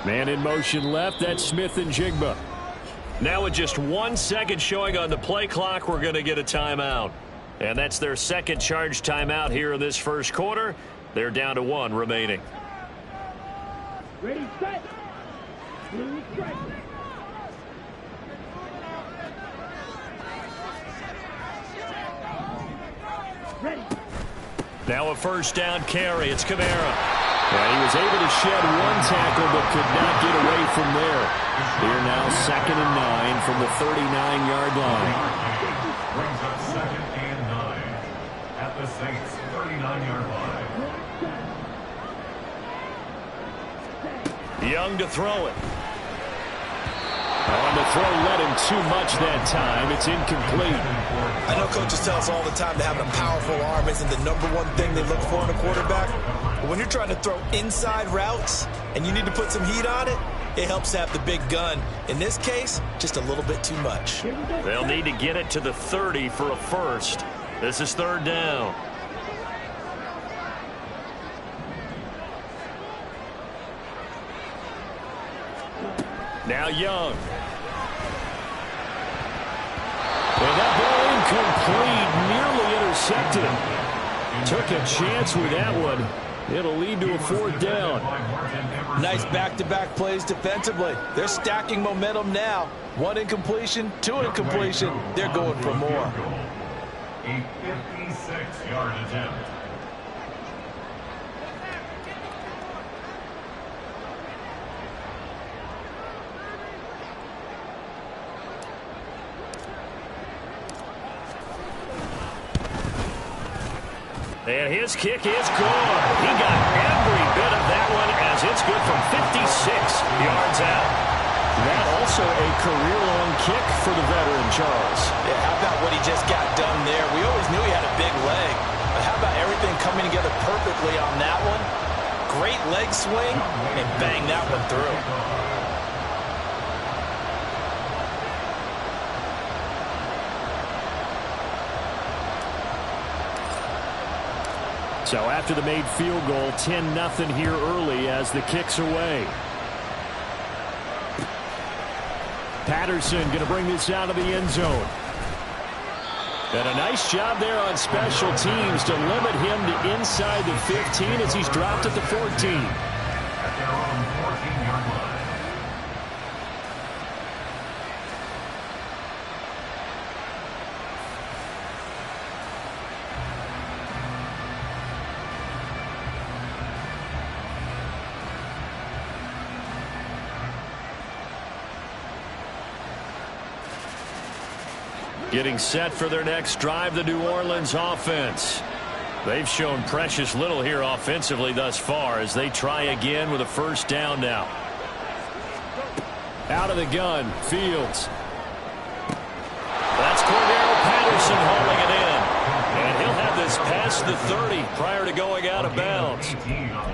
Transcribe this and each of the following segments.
Man in motion left. That's Smith-Njigba. Now with just 1 second showing on the play clock, we're going to get a timeout. And that's their second charge timeout here in this first quarter. They're down to 1 remaining. Ready, set. Blue strike. Ready. Now a first down carry. It's Kamara. And he was able to shed 1 tackle but could not get away from there. Here now 2nd and 9 from the 39-yard line. Brings up 2nd and 9 at the Saints 39-yard line. Young to throw it. On the throw, led him too much that time. It's incomplete. I know coaches tell us all the time that having a powerful arm isn't the #1 thing they look for in a quarterback. But when you're trying to throw inside routes and you need to put some heat on it, it helps to have the big gun. In this case, just a little bit too much. They'll need to get it to the 30 for a first. This is 3rd down. Now Young. And that ball incomplete, nearly intercepted. Took a chance with that one. It'll lead to a 4th down. Nice back-to-back plays defensively. They're stacking momentum now. 1 incompletion, 2 incompletion. They're going for more. A 56-yard attempt. And his kick is good. He got every bit of that one as it's good from 56 yards out. That also a career-long kick for the veteran, Charles. Yeah, how about what he just got done there? We always knew he had a big leg. But how about everything coming together perfectly on that one? Great leg swing and bang that one through. So after the made field goal, 10-0 here early as the kick's away. Patterson going to bring this out of the end zone. And a nice job there on special teams to limit him to inside the 15 as he's dropped at the 14. At their own 14-yard line. Getting set for their next drive, the New Orleans offense. They've shown precious little here offensively thus far as they try again with a first down now. Out of the gun, Fields. That's Cordero Patterson hauling it in. And he'll have this past the 30 prior to going out of bounds.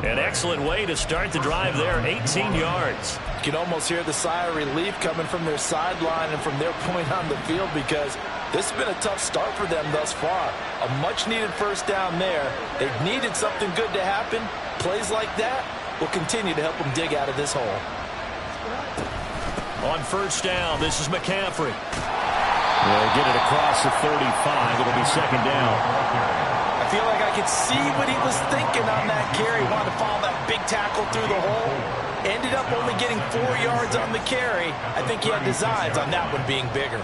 An excellent way to start the drive there, 18 yards. You can almost hear the sigh of relief coming from their sideline and from their point on the field because this has been a tough start for them thus far. A much-needed first down there. They've needed something good to happen. Plays like that will continue to help them dig out of this hole. On first down, this is McCaffrey. They'll get it across the 35. It'll be 2nd down. I feel like I could see what he was thinking on that carry. Wanted to follow that big tackle through the hole. Ended up only getting 4 yards on the carry. I think he had designs on that one being bigger.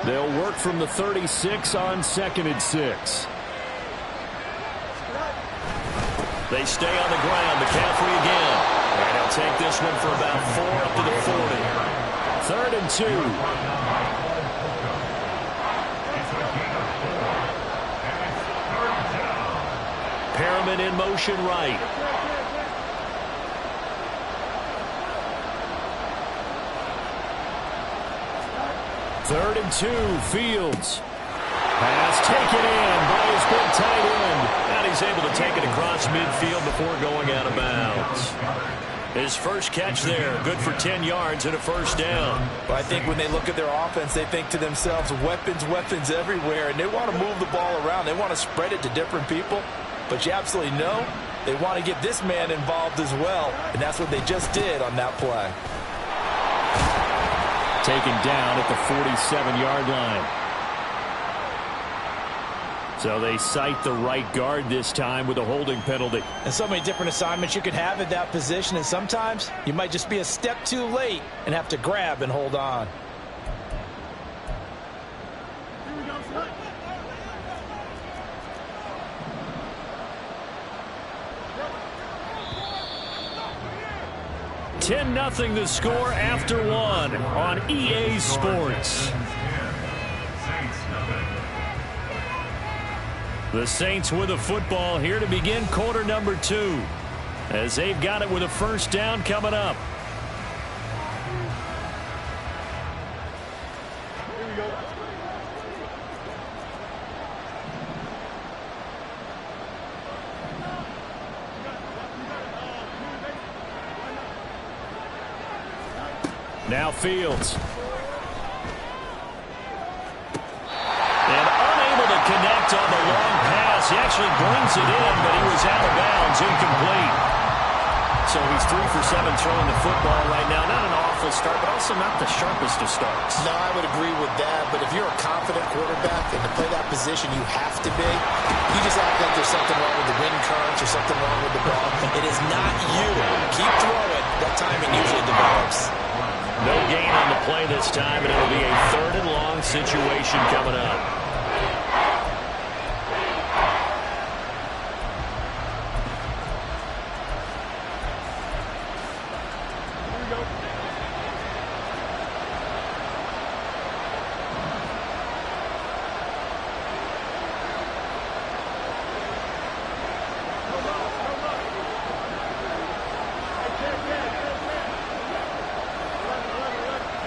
They'll work from the 36 on 2nd and 6. They stay on the ground. McCaffrey again. And he'll take this one for about 4 up to the 40. 3rd and 2. Perriman in motion right. Third and 2, Fields. Pass taken in by his big tight end. And he's able to take it across midfield before going out of bounds. His first catch there, good for 10 yards and a first down. Well, I think when they look at their offense, they think to themselves, weapons, weapons everywhere, and they want to move the ball around. They want to spread it to different people, but you absolutely know they want to get this man involved as well, and that's what they just did on that play. Taken down at the 47-yard line. So they cite the right guard this time with a holding penalty. And so many different assignments you could have at that position, and sometimes you might just be a step too late and have to grab and hold on. $10-0 the score after one on EA Sports. The Saints with the football here to begin quarter number 2 as they've got it with a first down coming up. Now Fields. And unable to connect on the long pass. He actually brings it in, but he was out of bounds, incomplete. So he's 3 for 7 throwing the football right now. Not an awful start, but also not the sharpest of starts. No, I would agree with that. But if you're a confident quarterback and to play that position you have to be, you just act like there's something wrong with the wind currents or something wrong with the ball. It is not you. Keep throwing. That timing usually develops. No gain on the play this time, and it'll be a 3rd and long situation coming up.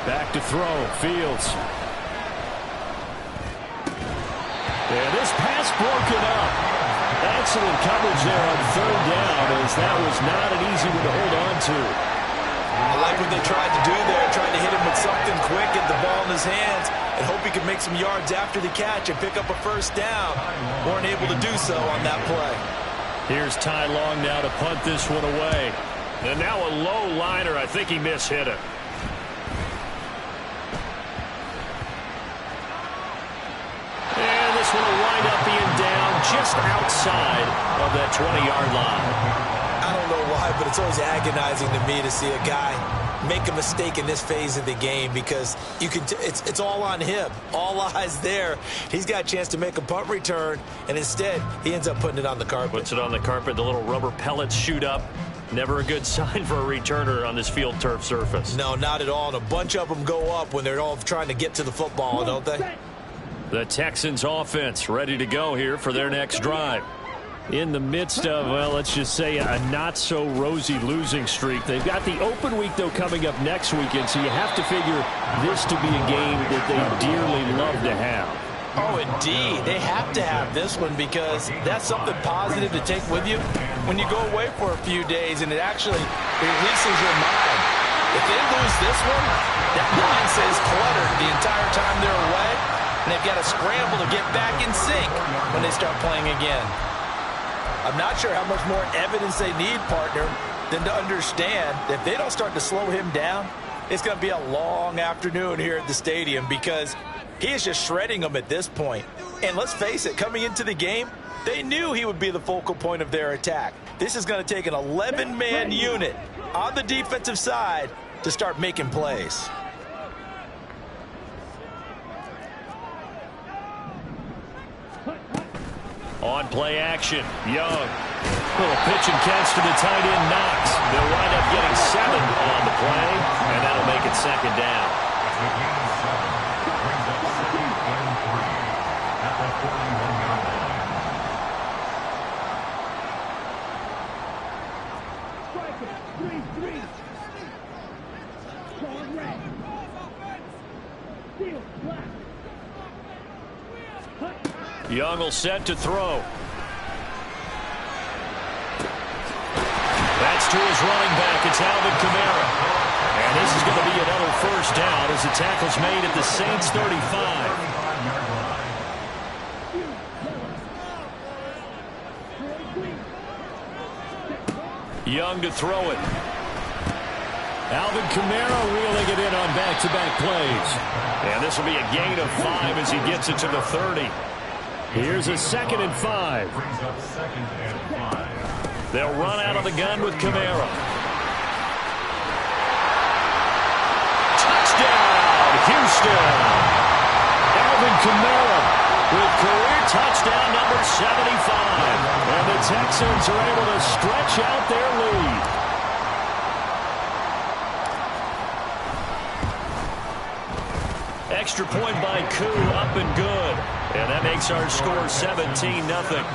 Back to throw. Fields. And this pass broken up. Excellent coverage there on 3rd down, as that was not an easy one to hold on to. I like what they tried to do there, tried to hit him with something quick, get the ball in his hands, and hope he could make some yards after the catch and pick up a first down. Weren't able to do so on that play. Here's Ty Long now to punt this one away. And now a low liner. I think he mishit it. Will wind up being down just outside of that 20-yard line. I don't know why, but it's always agonizing to me to see a guy make a mistake in this phase of the game, because you can it's all on him. All eyes there. He's got a chance to make a punt return, and instead he ends up putting it on the carpet. Puts it on the carpet. The little rubber pellets shoot up. Never a good sign for a returner on this field turf surface. No, not at all. And a bunch of them go up when they're all trying to get to the football, don't they? The Texans offense ready to go here for their next drive. In the midst of, well, let's just say a not-so-rosy losing streak. They've got the open week, though, coming up next weekend, so you have to figure this to be a game that they dearly love to have. Oh, indeed. They have to have this one, because that's something positive to take with you when you go away for a few days, and it actually releases your mind. If they lose this one, that mind stays cluttered the entire time they're away, and they've got to scramble to get back in sync when they start playing again. I'm not sure how much more evidence they need, partner, than to understand that if they don't start to slow him down, it's going to be a long afternoon here at the stadium, because he is just shredding them at this point. And let's face it, coming into the game, they knew he would be the focal point of their attack. This is going to take an 11-man unit on the defensive side to start making plays. On play action, Young. Little pitch and catch to the tight end, Knox. They'll wind up getting 7 on the play, and that'll make it 2nd down. Brings up 2nd and 3 at the 41-yard line. Striker, 3-3. Strong red. Steel, black. Young will set to throw. That's to his running back. It's Alvin Kamara. And this is going to be another first down as the tackle's made at the Saints 35. Young to throw it. Alvin Kamara reeling it in on back-to-back plays. And this will be a gain of 5 as he gets it to the 30. Here's a 2nd and 5. They'll run out of the gun with Kamara. Touchdown, Houston. Alvin Kamara with career touchdown number 75. And the Texans are able to stretch out their lead. Extra point by Koo, up and good. And that makes our score 17-0.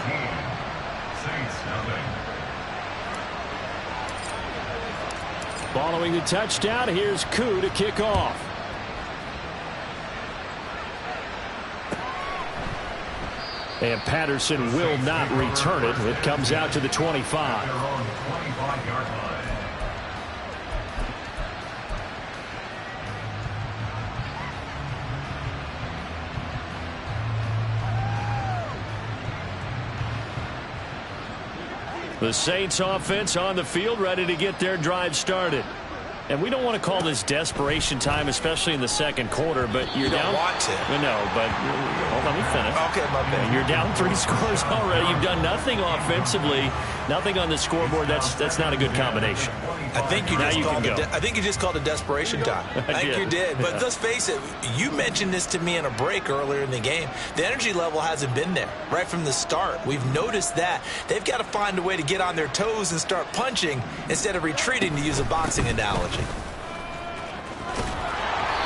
Following the touchdown, here's Koo to kick off. And Patterson will not return it. It comes out to the 25. The Saints offense on the field, ready to get their drive started. And we don't want to call this desperation time, especially in the second quarter, but you're down. You don't want to. No, but hold on, let me finish. Okay, my bad. You're down 3 scores already. You've done nothing offensively, nothing on the scoreboard. That's not a good combination. I think you just called it desperation time. I think you did. But let's face it, you mentioned this to me in a break earlier in the game. The energy level hasn't been there right from the start. We've noticed that. They've got to find a way to get on their toes and start punching instead of retreating, to use a boxing analogy.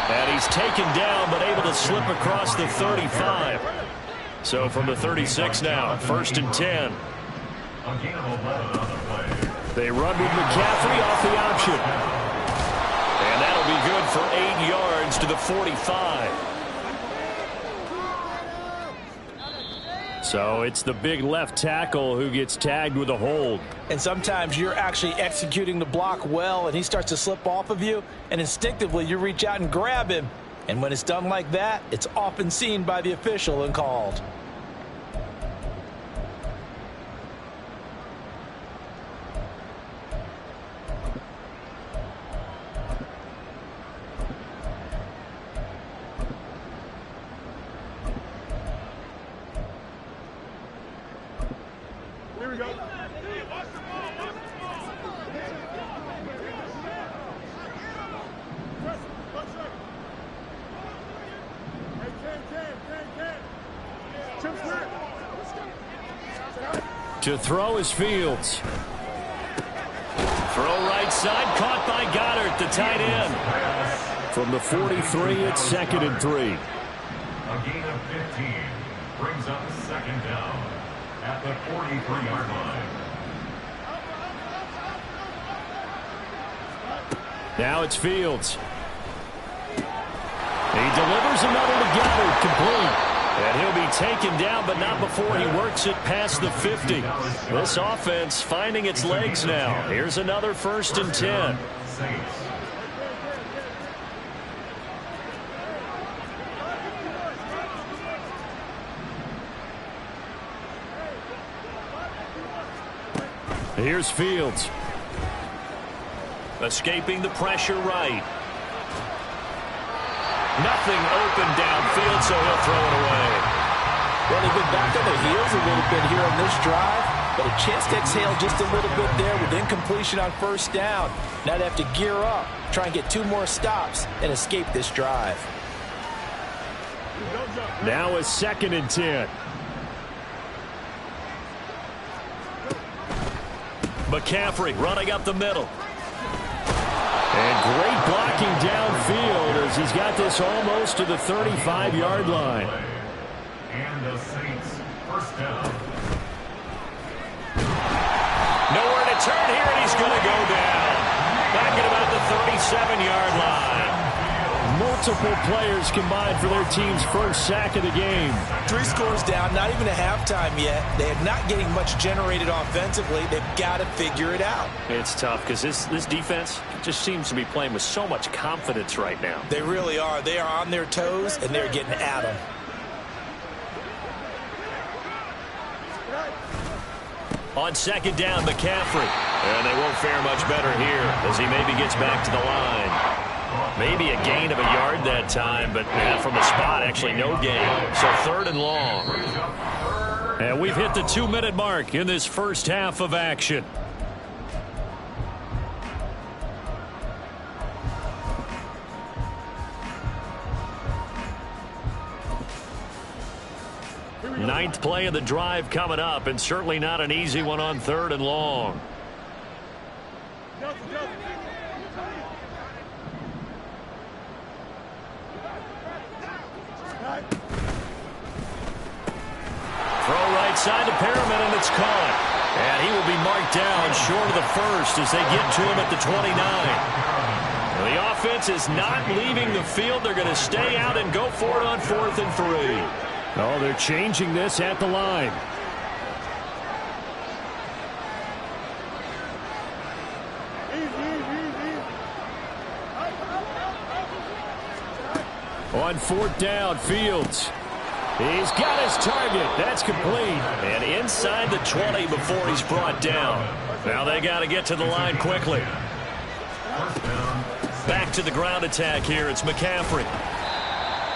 And he's taken down, but able to slip across the 35. So from the 36 now, 1st and 10. They run with McCaffrey off the option. And that'll be good for 8 yards to the 45. So it's the big left tackle who gets tagged with a hold. And sometimes you're actually executing the block well, and he starts to slip off of you, and instinctively you reach out and grab him. And when it's done like that, it's often seen by the official and called. To throw is Fields. Throw right side, caught by Goddard, the tight end. From the 43, it's 2nd and 3. A gain of 15 brings up 2nd down at the 43-yard line. Now it's Fields. He delivers another to Goddard, complete. And he'll be taken down, but not before he works it past the 50. This offense finding its legs now. Here's another 1st and 10. Here's Fields. Escaping the pressure right. Nothing open downfield, so he'll throw it away. Well, they've been back on their heels a little bit here on this drive, but a chance to exhale just a little bit there with incompletion on 1st down. Now they have to gear up, try and get 2 more stops, and escape this drive. Now a 2nd and 10. McCaffrey running up the middle. And great blocking downfield as he's got this almost to the 35-yard line. And the Saints, 1st down. Nowhere to turn here, and he's going to go down. Back at about the 37-yard line. Multiple players combined for their team's first sack of the game. 3 scores down, not even a halftime yet. They are not getting much generated offensively. They've got to figure it out. It's tough because this defense just seems to be playing with so much confidence right now. They really are. They are on their toes, and they're getting at them. On second down, McCaffrey. And they won't fare much better here as he maybe gets back to the line. Maybe a gain of a yard that time, but from the spot, actually no gain. So 3rd and long. And we've hit the 2-minute mark in this first half of action. Ninth play of the drive coming up, and certainly not an easy one on 3rd and long. Throw right side to Perriman, and it's caught. And he will be marked down short of the first as they get to him at the 29. The offense is not leaving the field. They're going to stay out and go for it on 4th and 3. Oh, they're changing this at the line. On 4th down, Fields. He's got his target. That's complete. And inside the 20 before he's brought down. Now they got to get to the line quickly. Back to the ground attack here. It's McCaffrey.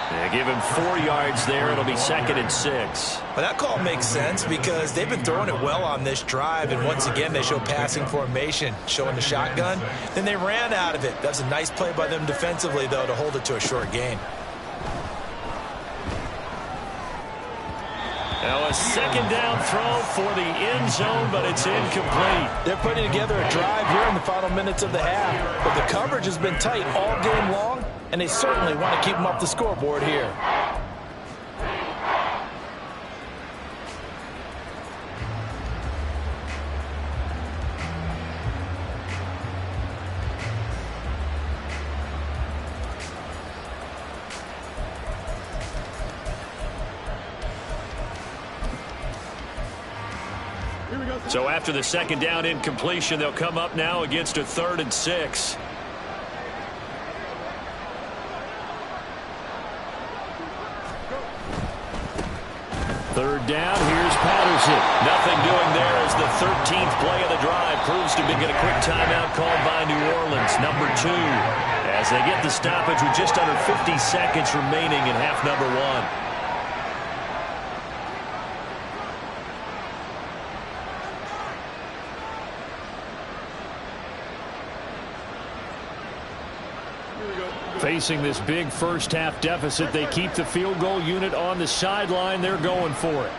They give him 4 yards there. It'll be 2nd and 6. Well, that call makes sense because they've been throwing it well on this drive, and once again they show passing formation, showing the shotgun. Then they ran out of it. That was a nice play by them defensively, though, to hold it to a short gain. Now a 2nd down throw for the end zone, but it's incomplete. They're putting together a drive here in the final minutes of the half, but the coverage has been tight all game long, and they certainly want to keep them up the scoreboard here. So after the 2nd down incompletion, they'll come up now against a 3rd and 6. Third down, here's Patterson. Nothing doing there as the 13th play of the drive proves to be a quick timeout called by New Orleans, number 2. As they get the stoppage with just under 50 seconds remaining in half number 1. Facing this big first half deficit, they keep the field goal unit on the sideline. They're going for it.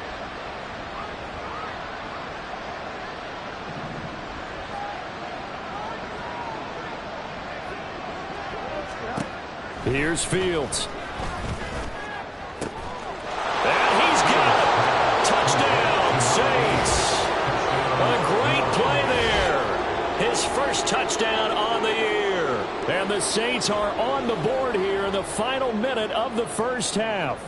Here's Fields. And he's got it. Touchdown, Saints. A great play there. His first touchdown on the year. And the Saints are on the board here in the final minute of the first half.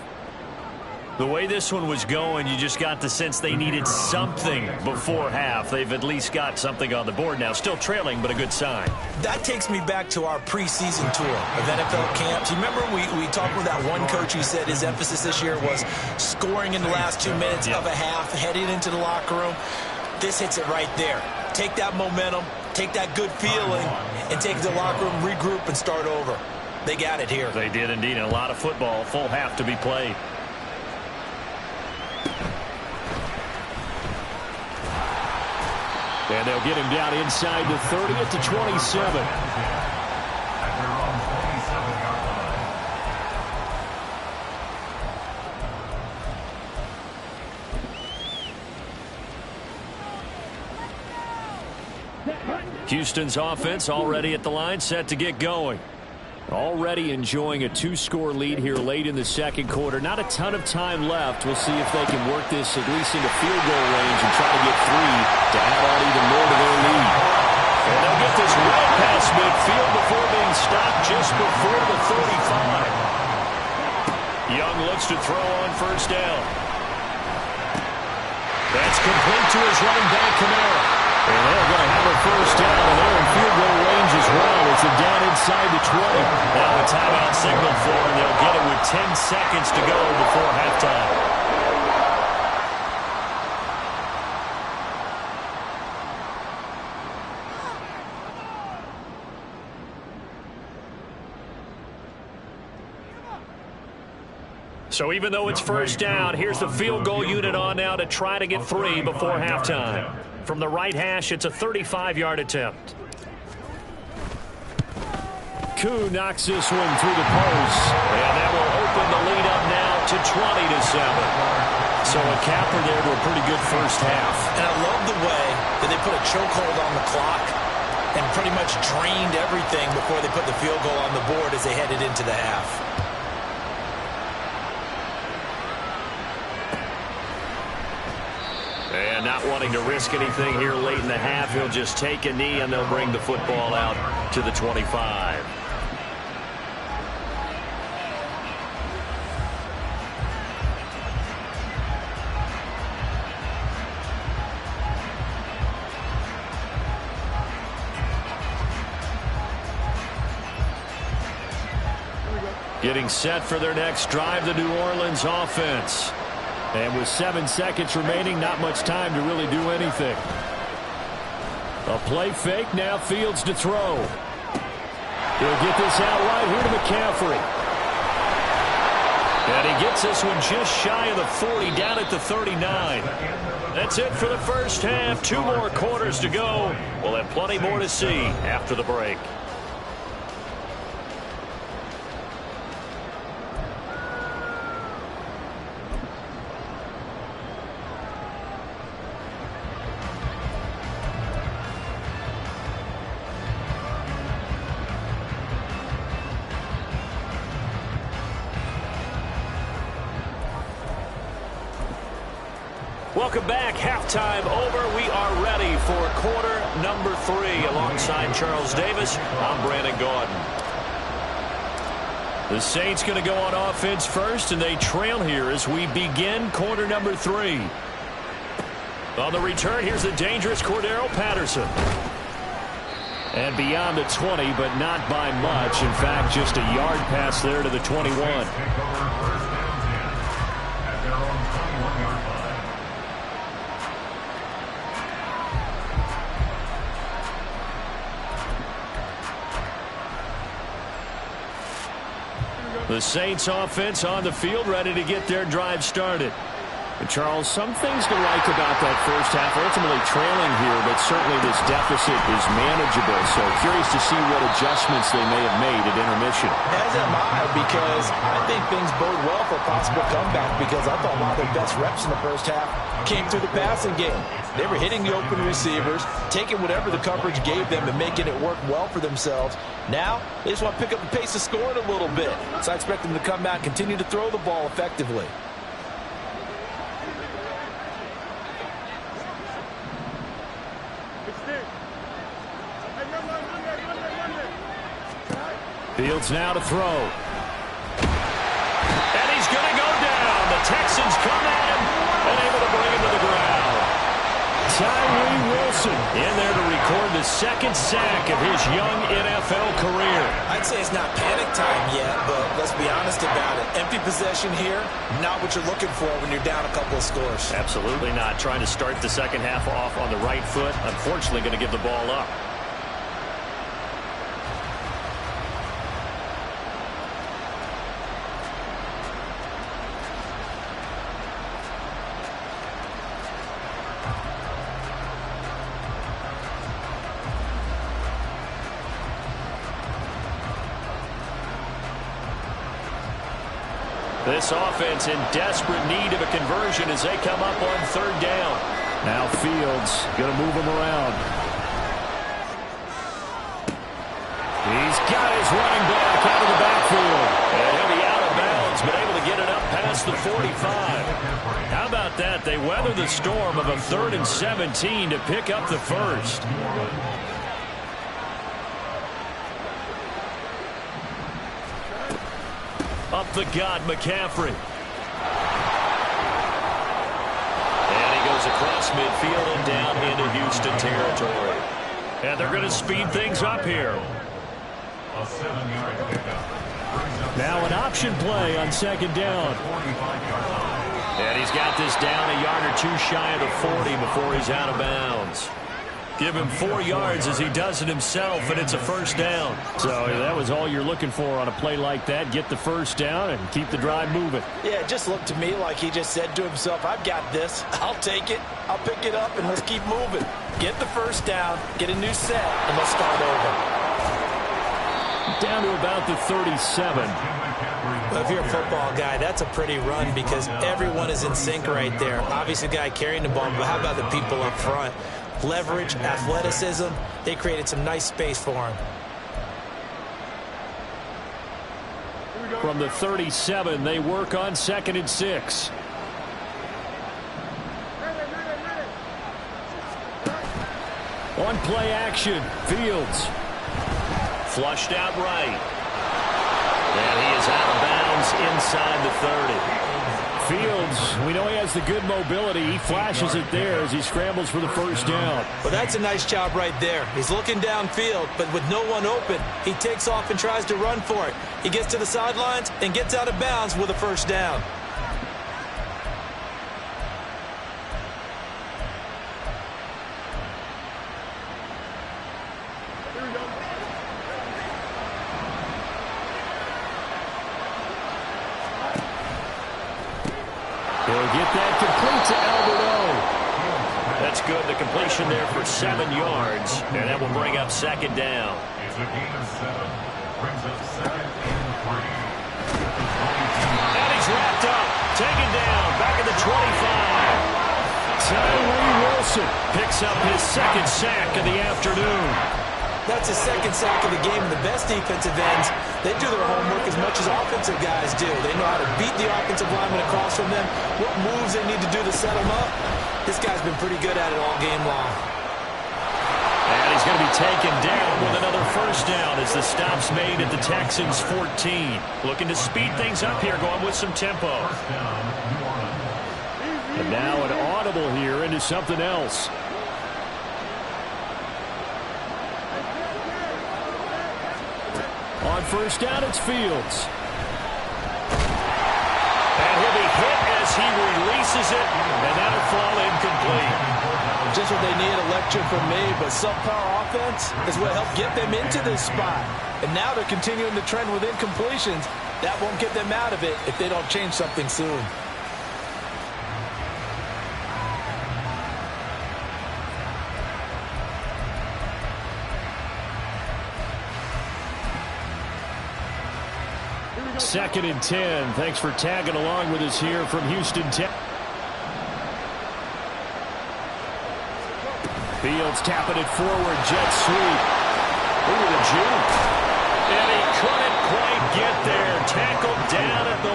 The way this one was going, you just got the sense they needed something before half. They've at least got something on the board now. Still trailing, but a good sign. That takes me back to our preseason tour of NFL camps. You remember we talked with that one coach who said his emphasis this year was scoring in the last 2 minutes of a half, heading into the locker room. This hits it right there. Take that momentum, take that good feeling, and take it to the locker room, regroup, and start over. They got it here. They did indeed. And a lot of football, full half to be played. And they'll get him down inside the 30 at the 27. Houston's offense already at the line, set to get going. Already enjoying a 2-score lead here late in the second quarter. Not a ton of time left. We'll see if they can work this at least into field goal range and try to get 3 to add on even more to their lead. And they'll get this right past midfield before being stopped just before the 35. Young looks to throw on first down. That's complete to his running back, Kamara. And they're going to have a first down, and they're in field goal range as well. It's a down inside the 20. Now the timeout signal for him. They'll get it with 10 seconds to go before halftime. So even though it's first down, here's the field goal unit on now to try to get 3 before halftime. From the right hash, it's a 35-yard attempt. Koo knocks this one through the post. And that will open the lead up now to 20-7. So a capper there to a pretty good first half. And I love the way that they put a chokehold on the clock and pretty much drained everything before they put the field goal on the board as they headed into the half. And not wanting to risk anything here late in the half, he'll just take a knee and they'll bring the football out to the 25. Getting set for their next drive, the New Orleans offense. And with 7 seconds remaining, not much time to really do anything. A play fake, now Fields to throw. He'll get this out right here to McCaffrey. And he gets this one just shy of the 40, down at the 39. That's it for the first half. 2 more quarters to go. We'll have plenty more to see after the break. Welcome back. Halftime over. We are ready for quarter number 3. Alongside Charles Davis, I'm Brandon Gaudin. The Saints going to go on offense first, and they trail here as we begin quarter number 3. On the return, here's the dangerous Cordero Patterson. And beyond the 20, but not by much. In fact, just a yard pass there to the 21. The Saints offense on the field, ready to get their drive started. And Charles, some things to like about that first half. Ultimately trailing here, but certainly this deficit is manageable. So curious to see what adjustments they may have made at intermission. As am I, because I think things bode well for a possible comeback, because I thought a lot of their best reps in the first half came through the passing game. They were hitting the open receivers, taking whatever the coverage gave them and making it work well for themselves. Now, they just want to pick up the pace of scoring a little bit. So I expect them to come back, continue to throw the ball effectively. Fields now to throw. And he's going to go down. The Texans come at him and able to bring him to the ground. Tyree Wilson in there to record the second sack of his young NFL career. I'd say it's not panic time yet, but let's be honest about it. Empty possession here, not what you're looking for when you're down a couple of scores. Absolutely not. Trying to start the second half off on the right foot. Unfortunately, going to give the ball up. This offense in desperate need of a conversion as they come up on third down. Now Fields going to move him around. He's got his running back out of the backfield. And he'll be out of bounds, but able to get it up past the 45. How about that? They weather the storm of a 3rd and 17 to pick up the first. the God, McCaffrey. And he goes across midfield and down into Houston territory. And they're going to speed things up here. A 7-yard pickup. Now an option play on second down. 45-yard line. And he's got this down a yard or two shy of the 40 before he's out of bounds. Give him 4 yards as he does it himself, and it's a first down. So that was all you're looking for on a play like that. Get the first down and keep the drive moving. Yeah, it just looked to me like he just said to himself, I've got this. I'll take it. I'll pick it up, and let's keep moving. Get the first down, get a new set, and let's start over. Down to about the 37. Well, if you're a football guy, that's a pretty run because everyone is in sync right there. Obviously, the guy carrying the ball, but how about the people up front? Leverage, athleticism, they created some nice space for him. From the 37, they work on 2nd and 6. On play action, Fields. Flushed out right. And he is out of bounds inside the 30. Fields, we know he has the good mobility. He flashes it there as he scrambles for the first down. Well, that's a nice job right there. He's looking downfield, but with no one open, he takes off and tries to run for it. He gets to the sidelines and gets out of bounds with a first down. He'll get that complete to Albert O. That's good. The completion there for 7 yards, and that will bring up second down. It's a gain of 7. Brings up 2nd and 3. And he's wrapped up. Taken down. Back at the 25. Tyree Wilson Picks up his second sack of the afternoon. That's his second sack of the game. And the best defensive ends, they do their homework as much as offensive guys do. They know how to beat the offensive lineman across from them, what moves they need to do to set them up. This guy's been pretty good at it all game long. And he's going to be taken down with another first down as the stop's made at the Texans' 14. Looking to speed things up here, going with some tempo. And now an audible here into something else. On first down, it's Fields. And he'll be hit as he releases it, and that'll fall incomplete. Just what they need, a lecture from me, but subpar offense is what helped get them into this spot. And now they're continuing the trend with incompletions. That won't get them out of it if they don't change something soon. Second and 10. Thanks for tagging along with us here from Houston, Texas. Fields tapping it forward, jet sweep. Ooh, the juke. And he couldn't quite get there. Tackled down at the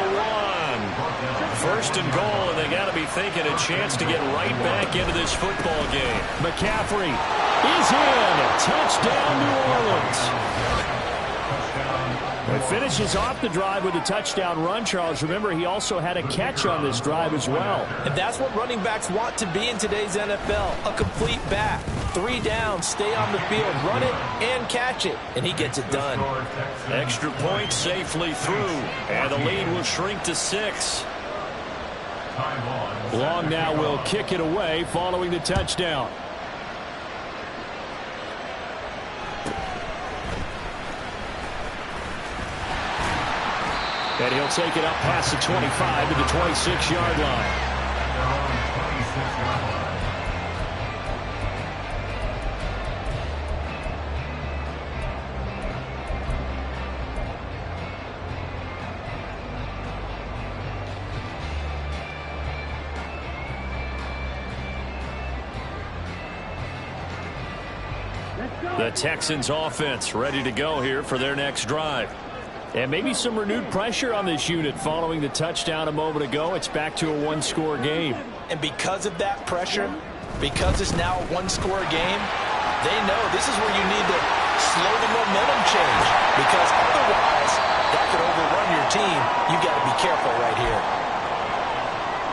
1. First and goal, and they got to be thinking a chance to get right back into this football game. McCaffrey is in. Touchdown, New Orleans. He finishes off the drive with a touchdown run, Charles. Remember, he also had a catch on this drive as well. And that's what running backs want to be in today's NFL, a complete back. 3 downs, stay on the field, run it, and catch it. And he gets it done. Extra point safely through, and the lead will shrink to 6. Long now will kick it away following the touchdown. And he'll take it up past the 25 to the 26-yard line. The Texans offense ready to go here for their next drive. And maybe some renewed pressure on this unit following the touchdown a moment ago. It's back to a one-score game. And because of that pressure, because it's now a one-score game, they know this is where you need to slow the momentum change. Because otherwise, that could overrun your team, you got to be careful right here.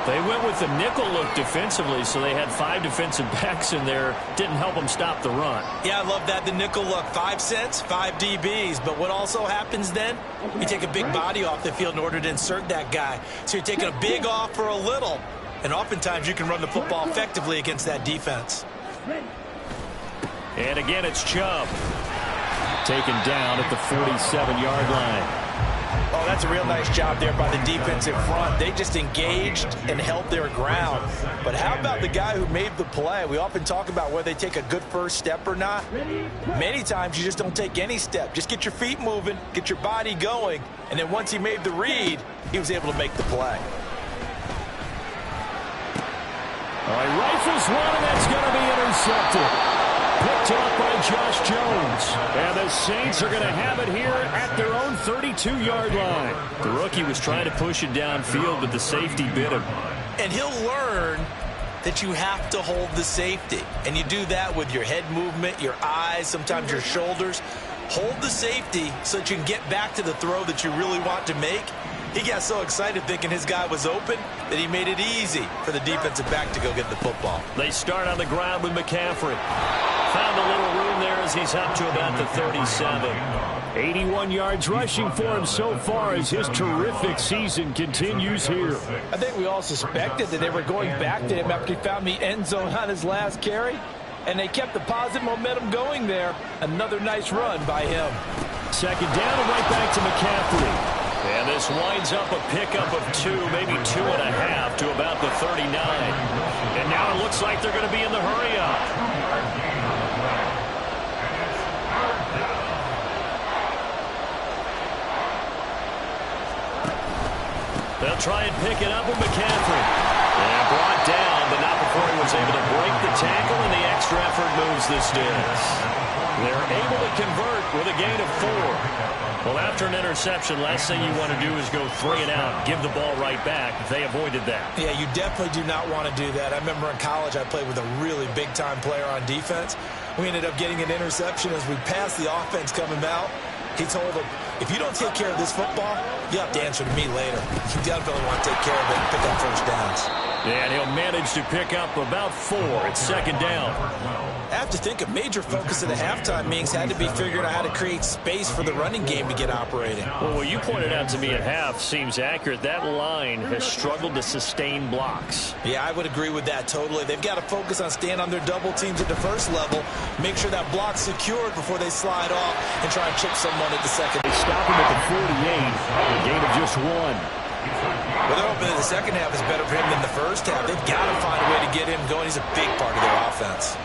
They went with the nickel look defensively, so they had 5 defensive backs in there. Didn't help them stop the run. Yeah, I love that, the nickel look. 5 cents, 5 DBs. But what also happens then? You take a big body off the field in order to insert that guy. So you're taking a big off for a little. And oftentimes you can run the football effectively against that defense. And again, it's Chubb. Taken down at the 47-yard line. Oh, that's a real nice job there by the defensive front. They just engaged and held their ground. But how about the guy who made the play? We often talk about whether they take a good first step or not. Many times you just don't take any step. Just get your feet moving, get your body going, and then once he made the read, he was able to make the play. All right, rifles one, and that's going to be intercepted. Picked off by Josh Jones. And the Saints are going to have it here at their own 32-yard line. The rookie was trying to push it downfield, but the safety bit him. And he'll learn that you have to hold the safety. And you do that with your head movement, your eyes, sometimes your shoulders. Hold the safety so that you can get back to the throw that you really want to make. He got so excited thinking his guy was open that he made it easy for the defensive back to go get the football. They start on the ground with McCaffrey. Found a little room there as he's up to about the 37. 81 yards rushing for him so far as his terrific season continues here. I think we all suspected that they were going back to him after he found the end zone on his last carry, and they kept the positive momentum going there. Another nice run by him. Second down and right back to McCaffrey. And this winds up a pickup of 2, maybe 2.5 to about the 39. And now it looks like they're going to be in the hurry-up. They'll try and pick it up with McCaffrey. And brought down, but not before he was able to break the tackle, and the extra effort moves the sticks. They're able to convert with a gain of 4. Well, after an interception, last thing you want to do is go 3 and out, give the ball right back. They avoided that. Yeah, you definitely do not want to do that. I remember in college I played with a really big-time player on defense. We ended up getting an interception as we passed the offense coming out. He told him, if you don't take care of this football, you have to answer to me later. You definitely want to take care of it and pick up first downs. And he'll manage to pick up about 4. It's second down. I have to think a major focus of the halftime meetings had to be figuring out how to create space for the running game to get operating. Well, what you pointed out to me at half seems accurate. That line has struggled to sustain blocks. Yeah, I would agree with that totally. They've got to focus on staying on their double teams at the first level, make sure that block's secured before they slide off and try and chip someone at the second. They stop him at the 48, a gain of just 1. Well, they're hoping that the second half is better for him than the first half. They've got to find a way to get him going. He's a big part of their offense.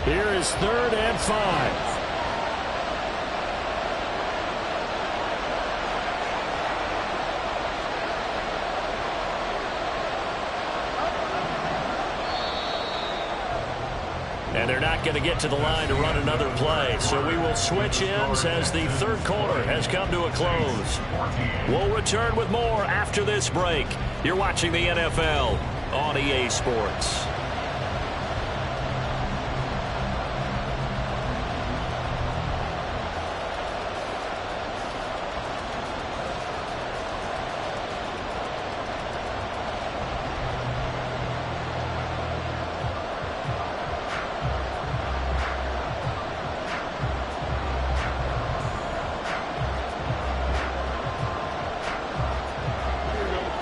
Here is 3rd and 5. And they're not going to get to the line to run another play. So we will switch ends as the third quarter has come to a close. We'll return with more after this break. You're watching the NFL on EA Sports.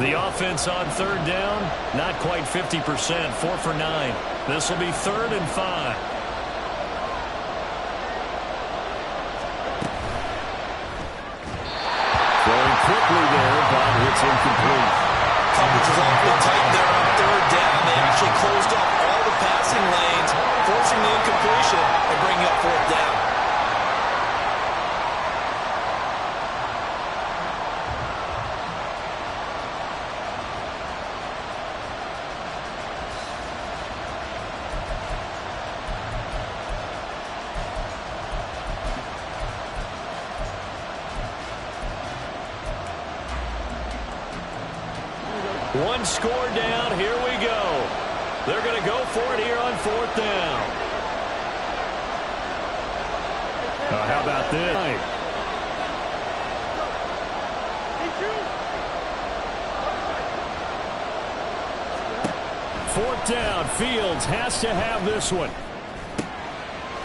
The offense on 3rd down, not quite 50%, 4 for 9. This will be 3rd and 5. Throwing quickly there, but it's incomplete. Coverage is awfully tight there on 3rd down. They actually closed off all the passing lanes, forcing the incompletion and bringing up 4th down. One score down. Here we go. They're going to go for it here on 4th down. about this? Fourth down. Fields has to have this one.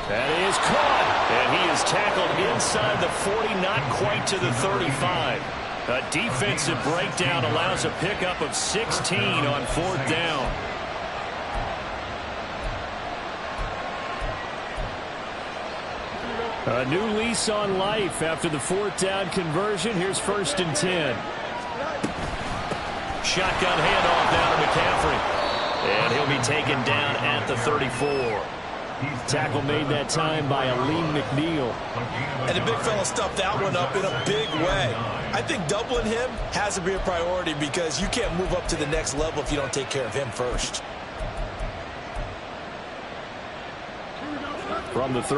That is caught. And he is tackled inside the 40, not quite to the 35. A defensive breakdown allows a pickup of 16 on fourth down. A new lease on life after the fourth down conversion. Here's 1st and 10. Shotgun handoff down to McCaffrey. And he'll be taken down at the 34. Tackle made that time by Aleem McNeil. And the big fella stuffed that one up in a big way. I think doubling him has to be a priority because you can't move up to the next level if you don't take care of him first. From the 30.